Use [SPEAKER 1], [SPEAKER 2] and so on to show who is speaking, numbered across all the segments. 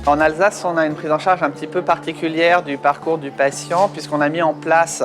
[SPEAKER 1] En Alsace, on a une prise en charge un petit peu particulière du parcours du patient puisqu'on a mis en place,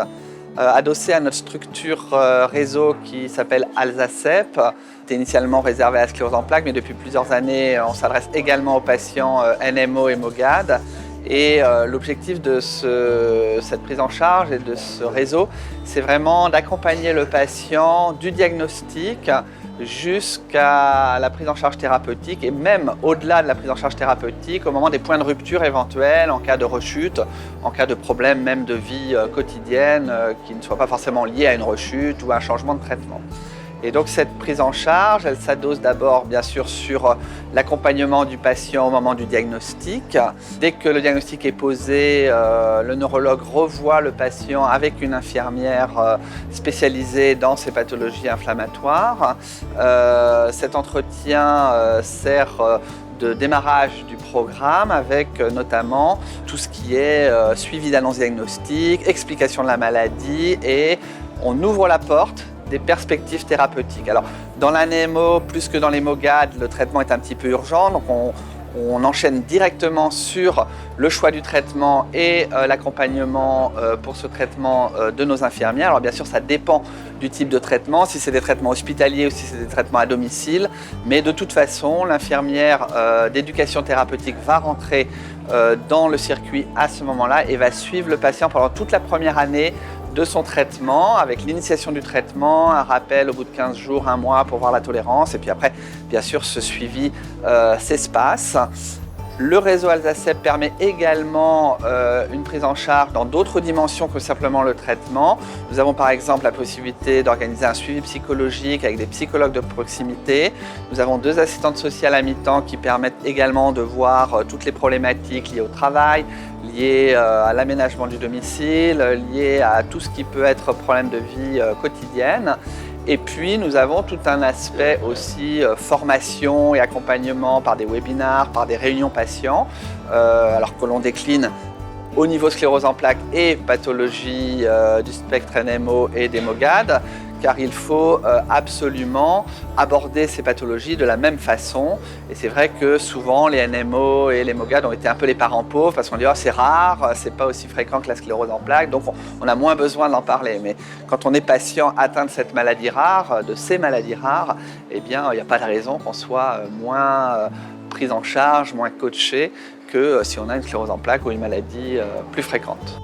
[SPEAKER 1] adossé à notre structure réseau qui s'appelle Alsacep. C'était initialement réservé à la sclérose en plaques, mais depuis plusieurs années, on s'adresse également aux patients NMO et MOGAD. Et l'objectif de cette prise en charge et de ce réseau, c'est vraiment d'accompagner le patient du diagnostic jusqu'à la prise en charge thérapeutique et même au-delà de la prise en charge thérapeutique, au moment des points de rupture éventuels, en cas de rechute, en cas de problème même de vie quotidienne qui ne soit pas forcément lié à une rechute ou à un changement de traitement. Et donc cette prise en charge, elle s'adosse d'abord bien sûr sur l'accompagnement du patient au moment du diagnostic. Dès que le diagnostic est posé, le neurologue revoit le patient avec une infirmière spécialisée dans ces pathologies inflammatoires. Cet entretien sert de démarrage du programme avec notamment tout ce qui est suivi d'annonce diagnostique, explication de la maladie et on ouvre la porte des perspectives thérapeutiques. Alors, dans l'ANMO, plus que dans les MOGAD, le traitement est un petit peu urgent, donc on enchaîne directement sur le choix du traitement et l'accompagnement pour ce traitement de nos infirmières. Alors bien sûr, ça dépend du type de traitement, si c'est des traitements hospitaliers ou si c'est des traitements à domicile, mais de toute façon, l'infirmière d'éducation thérapeutique va rentrer dans le circuit à ce moment-là et va suivre le patient pendant toute la première année de son traitement, avec l'initiation du traitement, un rappel au bout de 15 jours, un mois pour voir la tolérance, et puis après, bien sûr, ce suivi s'espace. Le réseau Alsacep permet également une prise en charge dans d'autres dimensions que simplement le traitement. Nous avons par exemple la possibilité d'organiser un suivi psychologique avec des psychologues de proximité. Nous avons 2 assistantes sociales à mi-temps qui permettent également de voir toutes les problématiques liées au travail, liées à l'aménagement du domicile, liées à tout ce qui peut être problème de vie quotidienne. Et puis nous avons tout un aspect aussi formation et accompagnement par des webinars, par des réunions patients, alors que l'on décline au niveau sclérose en plaques et pathologie du spectre NMO et des MOGAD, car il faut absolument aborder ces pathologies de la même façon. Et c'est vrai que souvent les NMO et les MOGAD ont été un peu les parents pauvres parce qu'on dit oh, c'est rare, c'est pas aussi fréquent que la sclérose en plaques, donc on a moins besoin d'en parler. Mais quand on est patient atteint de cette maladie rare, de ces maladies rares, eh bien il n'y a pas de raison qu'on soit moins pris en charge, moins coaché que si on a une sclérose en plaques ou une maladie plus fréquente.